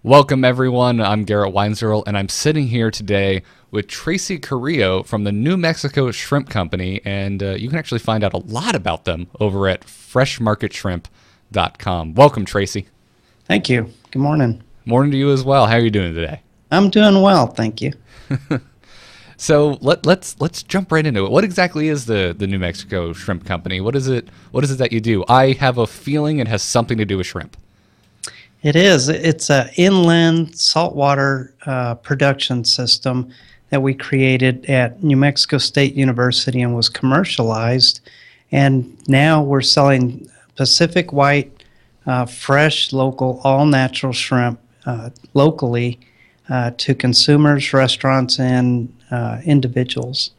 Welcome, everyone. I'm Garrett Weinzierl, and I'm sitting here today with Tracey Carrillo from the New Mexico Shrimp Company, and you can actually find out a lot about them over at freshmarketshrimp.com. Welcome, Tracey. Thank you. Good morning. Morning to you as well. How are you doing today? I'm doing well, thank you. So let's jump right into it. What exactly is the New Mexico Shrimp Company? What is it that you do? I have a feeling it has something to do with shrimp. It is. It's an inland saltwater production system that we created at New Mexico State University and was commercialized. And now we're selling Pacific white, fresh, local, all-natural shrimp locally to consumers, restaurants, and individuals.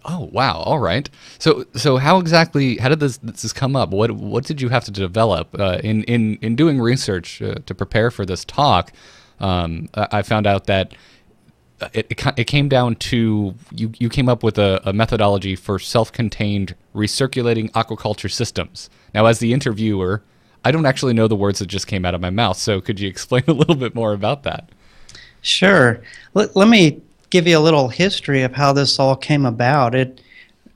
Oh, wow. All right. So how did this come up? What did you have to develop in doing research to prepare for this talk? I found out that it came down to you came up with a methodology for self-contained recirculating aquaculture systems. Now, as the interviewer, I don't actually know the words that just came out of my mouth. So could you explain a little bit more about that? Sure. Let me give you a little history of how this all came about.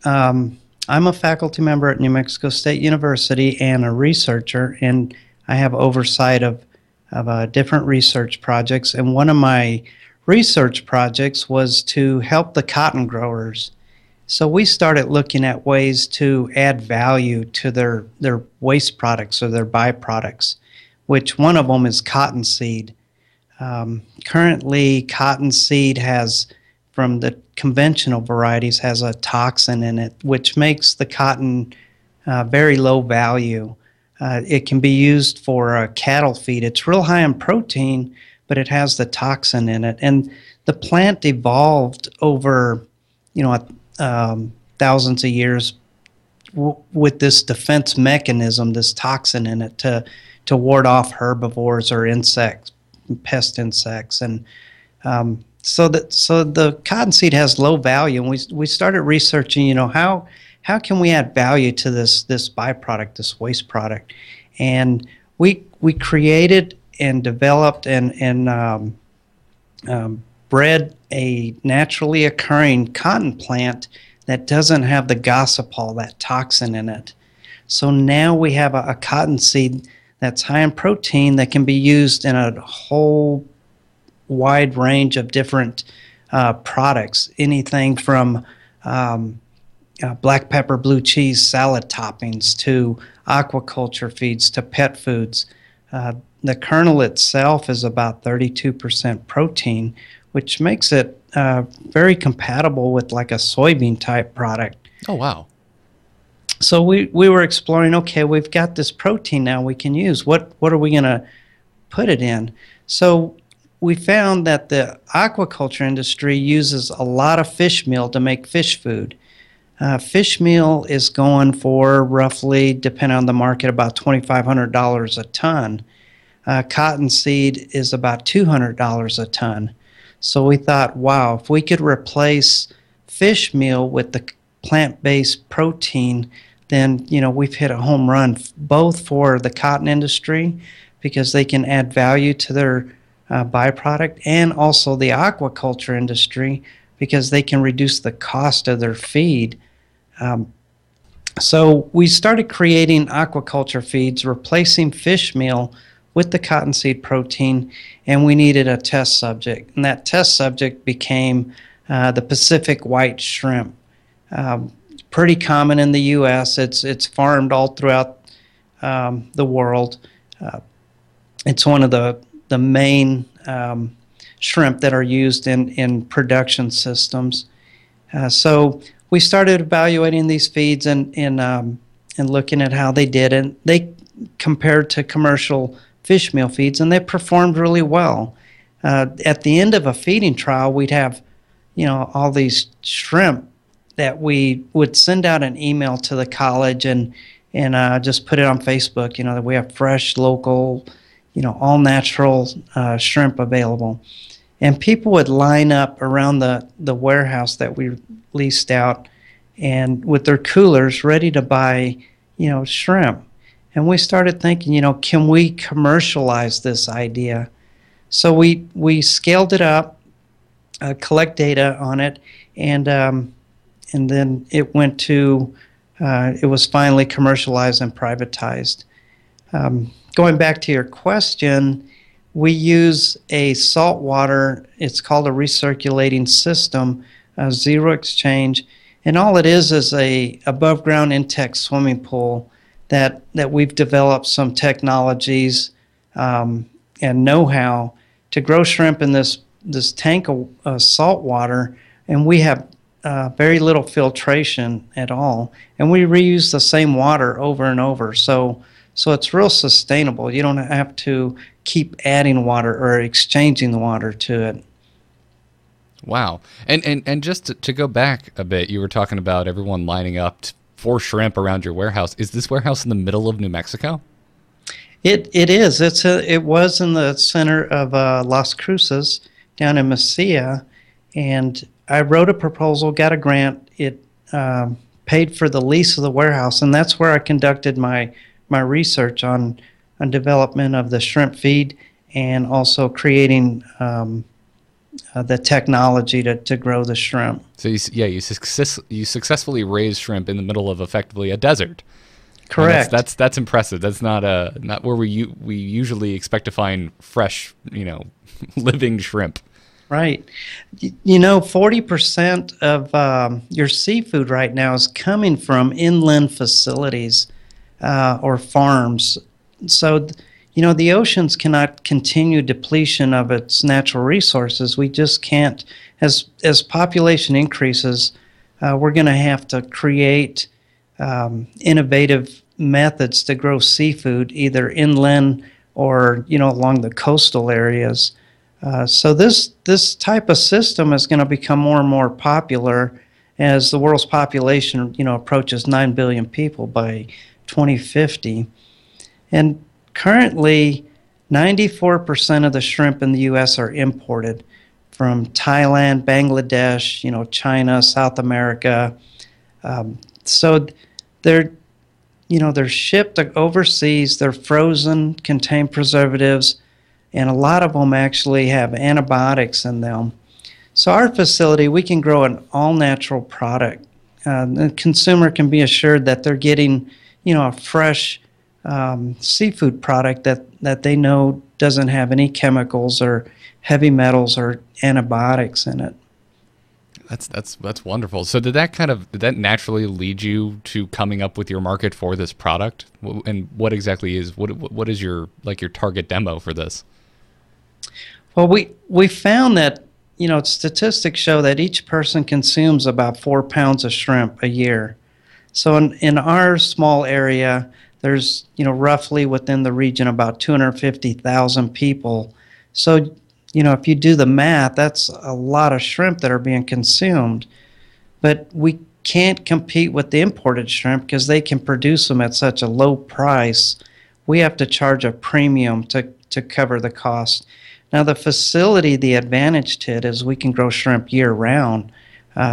I'm a faculty member at New Mexico State University and a researcher, and I have oversight of different research projects. And one of my research projects was to help the cotton growers. So we started looking at ways to add value to their waste products or their byproducts, which one of them is cottonseed. Currently, cottonseed from the conventional varieties, has a toxin in it, which makes the cotton very low value. It can be used for cattle feed. It's real high in protein, but it has the toxin in it. And the plant evolved over, thousands of years with this defense mechanism, this toxin in it to ward off herbivores or insects. Pest insects, and so the cottonseed has low value, and we started researching, how can we add value to this byproduct, this waste product, and we created and developed and bred a naturally occurring cotton plant that doesn't have the gossypol, that toxin in it. So now we have a cottonseed that's high in protein that can be used in a whole wide range of different products, anything from black pepper blue cheese salad toppings to aquaculture feeds to pet foods. The kernel itself is about 32% protein, which makes it very compatible with like a soybean type product. Oh, wow. So we were exploring, okay, we've got this protein now we can use. What are we going to put it in? So we found that the aquaculture industry uses a lot of fish meal to make fish food. Fish meal is going for roughly, depending on the market, about $2,500 a ton. Cottonseed is about $200 a ton. So we thought, wow, if we could replace fish meal with the plant-based protein, then we've hit a home run, both for the cotton industry because they can add value to their byproduct, and also the aquaculture industry because they can reduce the cost of their feed. So we started creating aquaculture feeds, replacing fish meal with the cottonseed protein, and we needed a test subject. And that test subject became the Pacific white shrimp. Pretty common in the U.S. It's farmed all throughout the world. It's one of the main shrimp that are used in production systems. So we started evaluating these feeds and looking at how they did, and they compared to commercial fish meal feeds, and they performed really well. At the end of a feeding trial, we'd have all these shrimp that we would send out an email to the college and just put it on Facebook, that we have fresh, local, all natural shrimp available. And people would line up around the warehouse that we leased out and with their coolers ready to buy, shrimp. And we started thinking, can we commercialize this idea? So we scaled it up, collect data on it, and then it went to it was finally commercialized and privatized. Going back to your question, we use a saltwater. It's called a recirculating system, zero exchange, and all it is a above ground intake swimming pool that we've developed some technologies and know-how to grow shrimp in this tank of salt water, and we have very little filtration at all, and we reuse the same water over and over. So it's real sustainable. You don't have to keep adding water or exchanging the water to it. Wow. And just to go back a bit, you were talking about everyone lining up for shrimp around your warehouse. Is this warehouse in the middle of New Mexico? It is. It was in the center of Las Cruces down in Mesilla, and I wrote a proposal, got a grant. It paid for the lease of the warehouse, and that's where I conducted my research on development of the shrimp feed and also creating the technology to grow the shrimp. So you successfully raised shrimp in the middle of effectively a desert. Correct. That's impressive. That's not where we usually expect to find fresh, living shrimp. Right. 40% of your seafood right now is coming from inland facilities or farms. So, the oceans cannot continue depletion of its natural resources. We just can't. As population increases, we're going to have to create innovative methods to grow seafood, either inland or along the coastal areas. So this type of system is going to become more and more popular as the world's population approaches 9 billion people by 2050. And currently, 94% of the shrimp in the U.S. are imported from Thailand, Bangladesh, China, South America. So they're shipped overseas. They're frozen, contain preservatives, and a lot of them actually have antibiotics in them. So our facility, we can grow an all-natural product. The consumer can be assured that they're getting, a fresh seafood product that they know doesn't have any chemicals or heavy metals or antibiotics in it. That's wonderful. So did that naturally lead you to coming up with your market for this product? And what exactly is what is your target demo for this? Well, we found that statistics show that each person consumes about 4 pounds of shrimp a year. So in our small area, there's roughly within the region about 250,000 people. So if you do the math, that's a lot of shrimp that are being consumed. But we can't compete with the imported shrimp because they can produce them at such a low price. We have to charge a premium to cover the cost. Now, the facility, the advantage to it is we can grow shrimp year-round.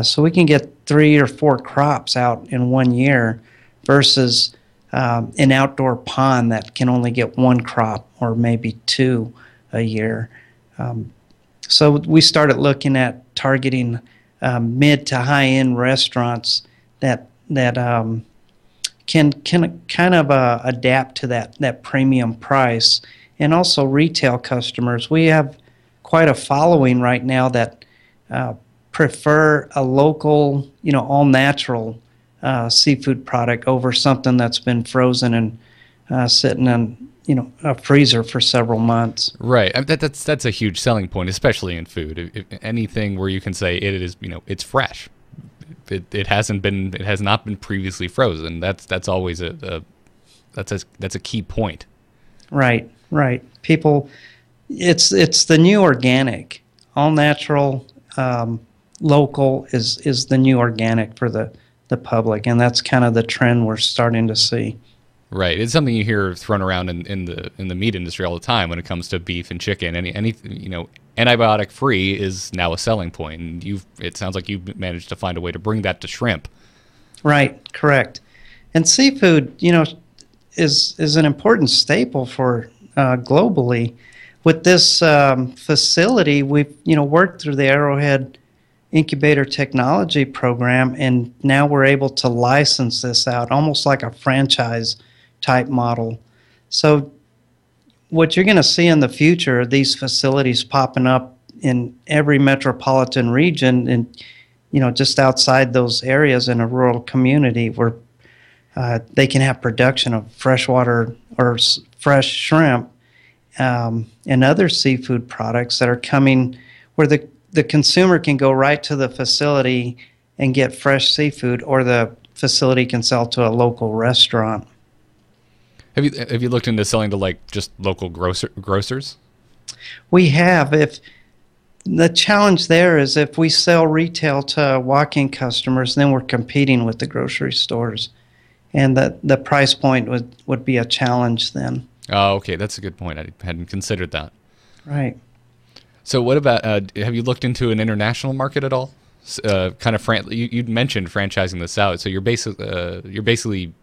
So we can get 3 or 4 crops out in 1 year versus an outdoor pond that can only get 1 crop or maybe 2 a year. So we started looking at targeting mid to high-end restaurants that can kind of adapt to that premium price, and also retail customers. We have quite a following right now that prefer a local, all-natural seafood product over something that's been frozen and sitting in a freezer for several months. Right. That's a huge selling point, especially in food. If anything where you can say it is, it's fresh. It has not been previously frozen. That's always that's a key point. Right. People, it's the new organic. All natural, local is the new organic for the public, and that's kind of the trend we're starting to see. Right, it's something you hear thrown around in the meat industry all the time when it comes to beef and chicken. Any antibiotic free is now a selling point, and it sounds like you've managed to find a way to bring that to shrimp. Right, correct. And seafood, is an important staple for globally. with this facility, we've worked through the Arrowhead Incubator Technology Program, and now we're able to license this out, almost like a franchise type model. So what you're going to see in the future are these facilities popping up in every metropolitan region, and just outside those areas in a rural community where they can have production of freshwater or fresh shrimp and other seafood products that are coming where the consumer can go right to the facility and get fresh seafood, or the facility can sell to a local restaurant. Have you looked into selling to like just local grocers? We have. If the challenge there is if we sell retail to walk-in customers, then we're competing with the grocery stores, and the price point would be a challenge then. Oh, okay, that's a good point. I hadn't considered that. Right. So what about, have you looked into an international market at all? You mentioned franchising this out, so you're basically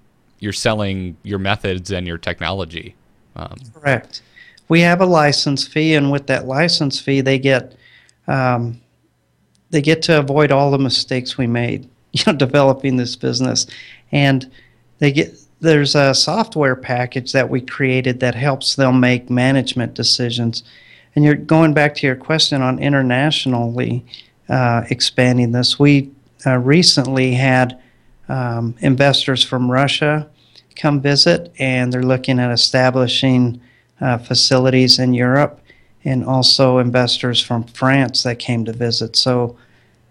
selling your methods and your technology. Correct. We have a license fee, and with that license fee, they get to avoid all the mistakes we made, developing this business, and there's a software package that we created that helps them make management decisions. And you're going back to your question on internationally expanding this. We recently had investors from Russia come visit, and they're looking at establishing facilities in Europe, and also investors from France that came to visit. So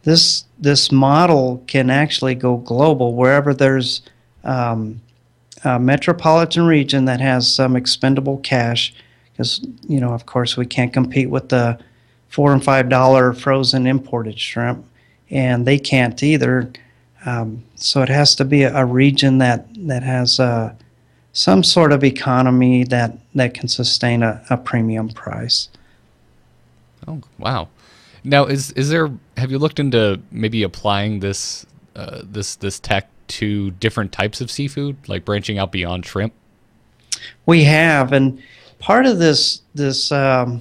this model can actually go global wherever there's a metropolitan region that has some expendable cash, because of course we can't compete with the $4 and $5 frozen imported shrimp, and they can't either. So it has to be a region that has some sort of economy that can sustain a premium price. Oh, wow. Now, have you looked into maybe applying this tech to different types of seafood, like branching out beyond shrimp? We have, and part of this I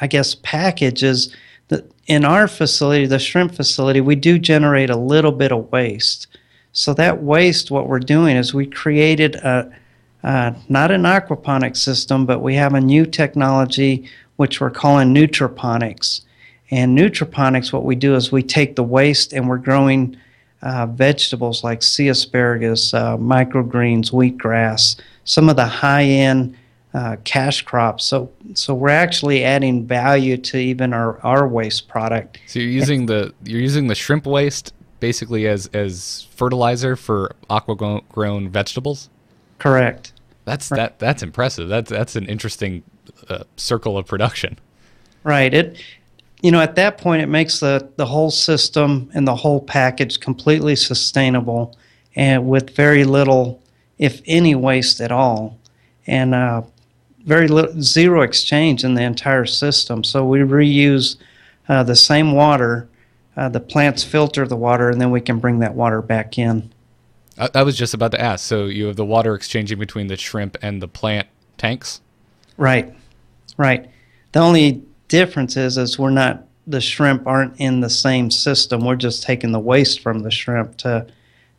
guess package is that in our facility, the shrimp facility, we do generate a little bit of waste. So that waste, what we're doing is we created not an aquaponic system, but we have a new technology which we're calling Nutria-ponics. And Nutria-ponics, what we do is we take the waste and we're growing vegetables like sea asparagus, microgreens, wheatgrass, some of the high-end cash crops. So we're actually adding value to even our waste product. So you're using the shrimp waste basically as fertilizer for aqua-grown vegetables? Correct. That's impressive. That's an interesting circle of production. Right. At that point, it makes the whole system and the whole package completely sustainable, and with very little, if any, waste at all, and zero exchange in the entire system. So we reuse the same water. The plants filter the water, and then we can bring that water back in. I was just about to ask. So you have the water exchanging between the shrimp and the plant tanks? Right. The only difference is the shrimp aren't in the same system. We're just taking the waste from the shrimp to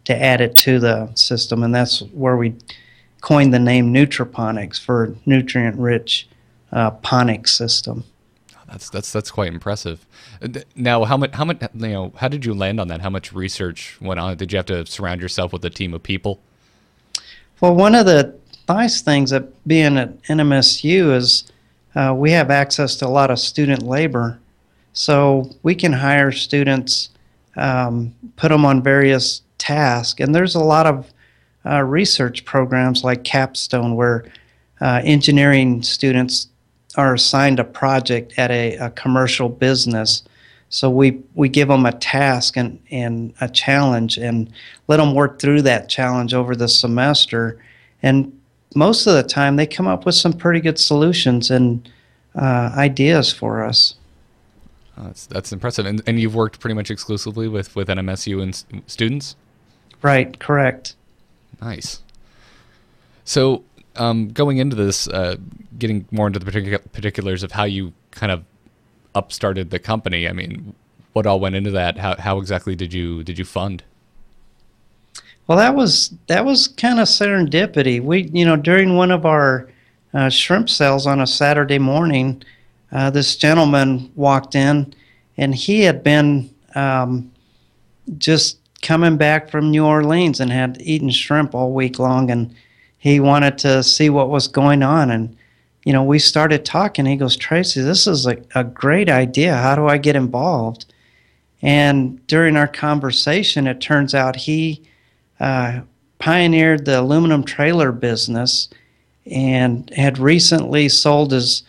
add it to the system, and that's where we coined the name Nutria-ponics, for nutrient-rich ponic system. That's quite impressive. Now, how did you land on that? How much research went on it? Did you have to surround yourself with a team of people? Well, one of the nice things of being at NMSU is we have access to a lot of student labor. So we can hire students, put them on various tasks, and there's a lot of research programs like Capstone where engineering students are assigned a project at a commercial business. So we give them a task and a challenge and let them work through that challenge over the semester. And most of the time they come up with some pretty good solutions and ideas for us. That's impressive. And you've worked pretty much exclusively with NMSU and students? Right, correct. Nice. So going into this, getting more into the particulars of how you kind of upstarted the company. I mean, what all went into that? How exactly did you fund? Well, that was kind of serendipity. We, during one of our shrimp sales on a Saturday morning, this gentleman walked in, and he had been just coming back from New Orleans and had eaten shrimp all week long, and he wanted to see what was going on. And we started talking. He goes, "Tracey, this is a great idea. How do I get involved?" And during our conversation, it turns out he pioneered the aluminum trailer business and had recently sold his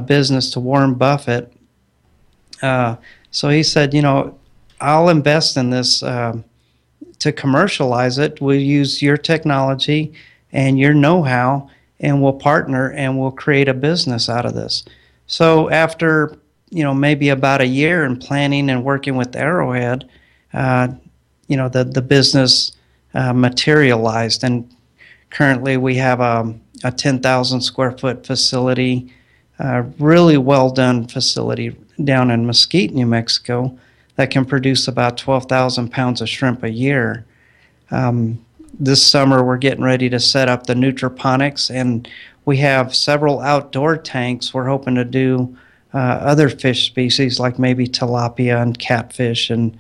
business to Warren Buffett. So he said, I'll invest in this to commercialize it. We'll use your technology and your know-how, and we'll partner and we'll create a business out of this. So after, maybe about a year in planning and working with Arrowhead, the business materialized, and currently we have a 10,000 square foot facility, really well done facility down in Mesquite, New Mexico, that can produce about 12,000 pounds of shrimp a year. This summer we're getting ready to set up the Nutria-ponics, and we have several outdoor tanks. We're hoping to do other fish species like maybe tilapia and catfish and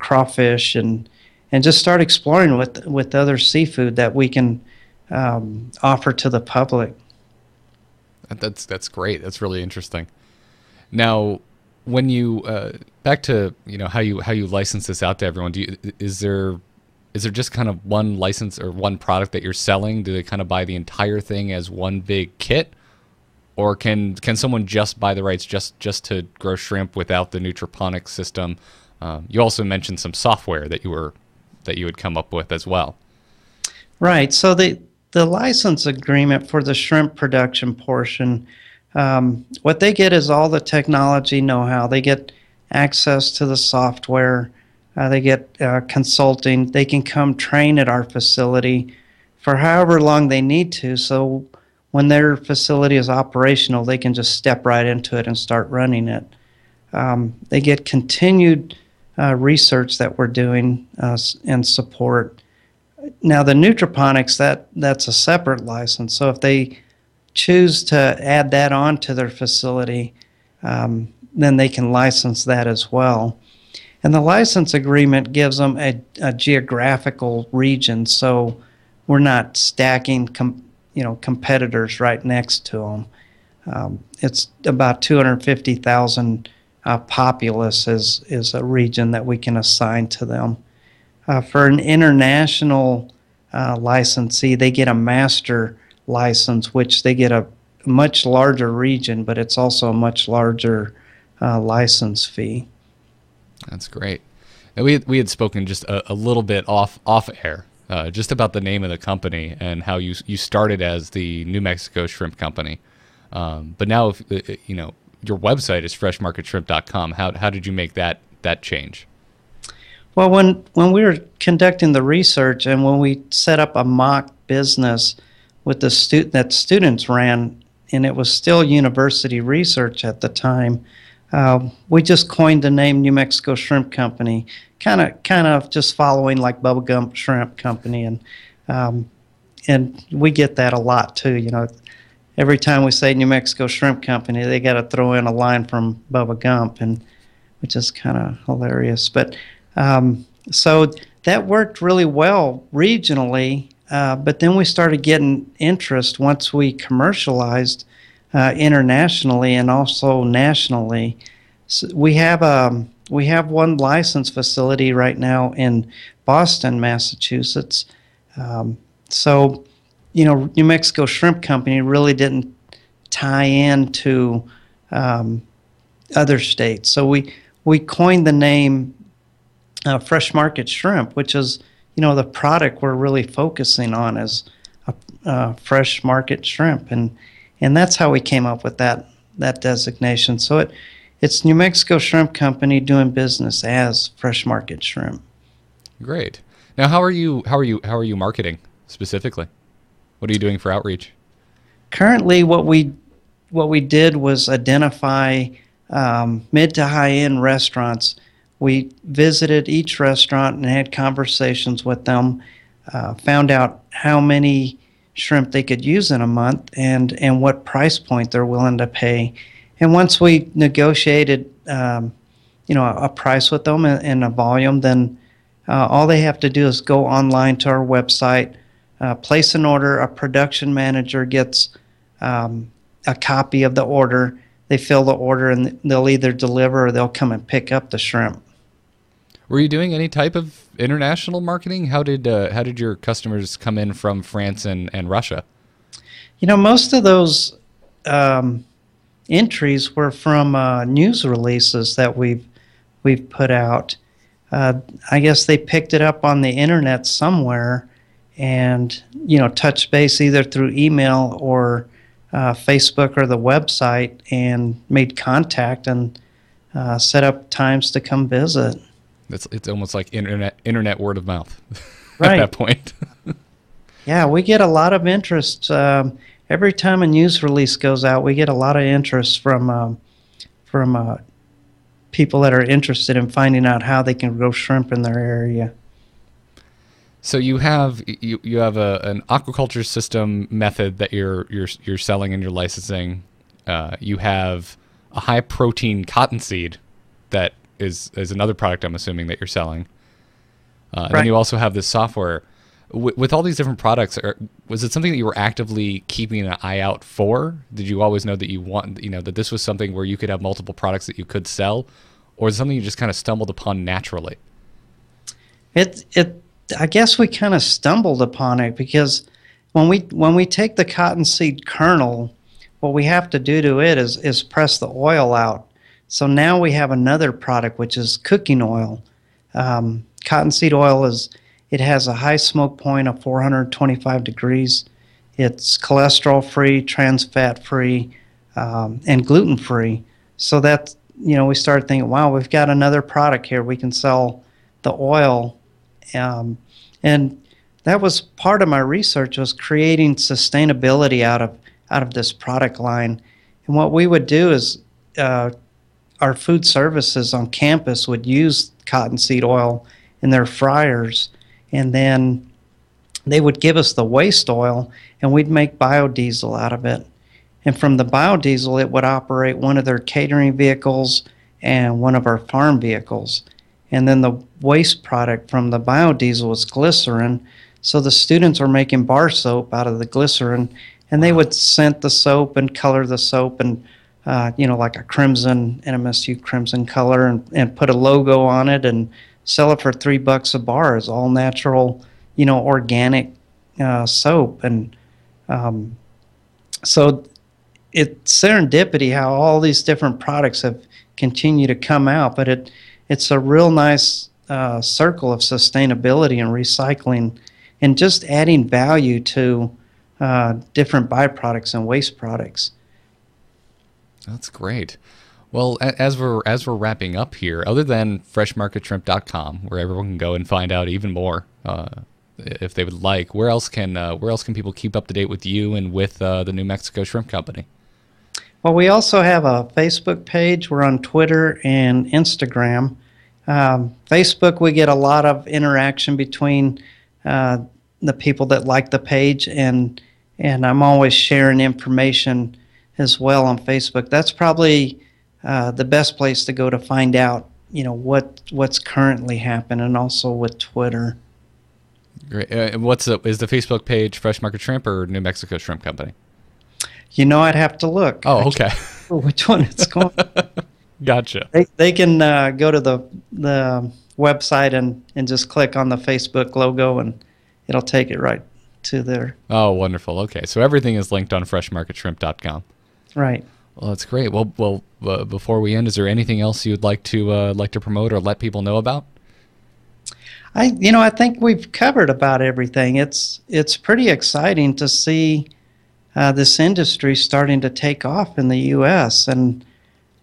crawfish, and just start exploring with other seafood that we can offer to the public. That's great. That's really interesting. Now, when you back to how you license this out to everyone, is there just kind of one license or one product that you're selling? Do they kind of buy the entire thing as one big kit, or can someone just buy the rights just to grow shrimp without the Nutria-ponics system? You also mentioned some software that you had come up with as well. Right. So the license agreement for the shrimp production portion, what they get is all the technology know-how. They get access to the software. They get consulting. They can come train at our facility for however long they need to. So when their facility is operational, they can just step right into it and start running it. They get continued research that we're doing and support. Now, the Nutria-ponics, that's a separate license. So if they choose to add that on to their facility, then they can license that as well. And the license agreement gives them a geographical region, so we're not stacking competitors right next to them. It's about 250,000 populace is a region that we can assign to them. For an international licensee, they get a master license, which they get a much larger region, but it's also a much larger license fee. That's great. And we had spoken just a little bit off air, just about the name of the company and how you started as the New Mexico Shrimp Company, but now if, your website is freshmarketshrimp.com. How did you make that change? Well, when we were conducting the research and when we set up a mock business with that students ran, and it was still university research at the time, we just coined the name New Mexico Shrimp Company, kind of just following like Bubba Gump Shrimp Company, and we get that a lot too. Every time we say New Mexico Shrimp Company, they got to throw in a line from Bubba Gump, and which is kind of hilarious. But so that worked really well regionally, but then we started getting interest once we commercialized internationally and also nationally. So we have one licensed facility right now in Boston, Massachusetts. So New Mexico Shrimp Company really didn't tie into other states. So we coined the name Fresh Market Shrimp, which is the product we're really focusing on is fresh market shrimp, and that's how we came up with that designation. So it's New Mexico Shrimp Company doing business as Fresh Market Shrimp. Great. Now, how are you marketing specifically? What are you doing for outreach? Currently, what we did was identify mid to high end restaurants. We visited each restaurant and had conversations with them, found out how many shrimp they could use in a month and what price point they're willing to pay. And once we negotiated, a price with them and a volume, then all they have to do is go online to our website, place an order. A production manager gets a copy of the order. They fill the order, and they'll either deliver or they'll come and pick up the shrimp. Were you doing any type of international marketing? How did your customers come in from France and Russia? Most of those entries were from news releases that we've put out. I guess they picked it up on the internet somewhere, and touched base either through email or Facebook or the website, and made contact and set up times to come visit. It's almost like internet word of mouth Right. at that point. Yeah, we get a lot of interest. Every time a news release goes out, we get a lot of interest from people that are interested in finding out how they can grow shrimp in their area. So you have an aquaculture system method that you're selling and you're licensing. You have a high protein cottonseed that is another product, I'm assuming, that you're selling. And Right. then you also have this software. With all these different products, was it something that you were actively keeping an eye out for? Did you always know that that this was something where you could have multiple products that you could sell, or is it something you just kind of stumbled upon naturally? I guess we kind of stumbled upon it because when we take the cottonseed kernel, what we have to do to it is press the oil out. So now we have another product, which is cooking oil. Cottonseed oil has a high smoke point of 425 degrees. It's cholesterol-free, trans-fat-free, and gluten-free. So that, we started thinking, wow, we've got another product here. We can sell the oil. And that was part of my research, was creating sustainability out of this product line. And what we would do is our food services on campus would use cottonseed oil in their fryers, and then they would give us the waste oil, and we'd make biodiesel out of it. And from the biodiesel, it would operate one of their catering vehicles and one of our farm vehicles. And then the waste product from the biodiesel was glycerin. So the students were making bar soap out of the glycerin, and they would scent the soap and color the soap and, like a crimson, NMSU crimson color, and put a logo on it and sell it for $3 a bar as all natural, organic soap. And so it's serendipity how all these different products have continued to come out, but it's a real nice circle of sustainability and recycling and just adding value to different byproducts and waste products. That's great. Well, as we're wrapping up here, other than freshmarketshrimp.com, where everyone can go and find out even more if they would like, where else can people keep up to date with you and with the New Mexico Shrimp Company? Well, we also have a Facebook page. We're on Twitter and Instagram. Facebook, we get a lot of interaction between the people that like the page, and I'm always sharing information as well on Facebook. That's probably the best place to go to find out, what's currently happening, and also with Twitter. Great. Is the Facebook page Fresh Market Shrimp or New Mexico Shrimp Company? I'd have to look. Oh, okay. Which one it's called? Gotcha. They can go to the website and just click on the Facebook logo, and it'll take it right to there. Oh, wonderful. Okay, so everything is linked on freshmarketshrimp.com. Right. Well, that's great. Well, before we end, is there anything else you'd like to promote or let people know about? I think we've covered about everything. It's pretty exciting to see this industry starting to take off in the U.S. and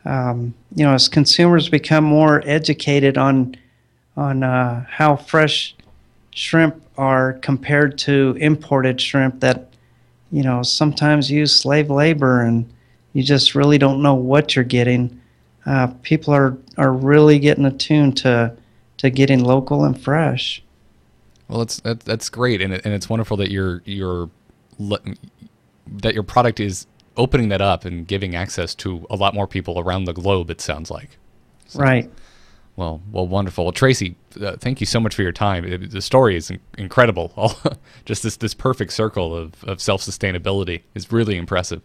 as consumers become more educated on how fresh shrimp are compared to imported shrimp that sometimes use slave labor, and you just really don't know what you're getting. People are really getting attuned to getting local and fresh. Well, that's great, and it's wonderful that that your product is opening that up and giving access to a lot more people around the globe. It sounds like. So, Right. well, wonderful. Well, Tracey, thank you so much for your time. The story is incredible. Just this perfect circle of self-sustainability is really impressive.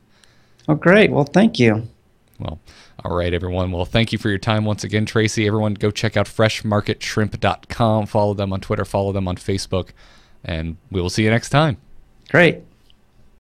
Oh, great. Well, thank you. Well, all right, everyone. Well, thank you for your time once again, Tracey. Everyone, go check out freshmarketshrimp.com. Follow them on Twitter. Follow them on Facebook. And we will see you next time. Great.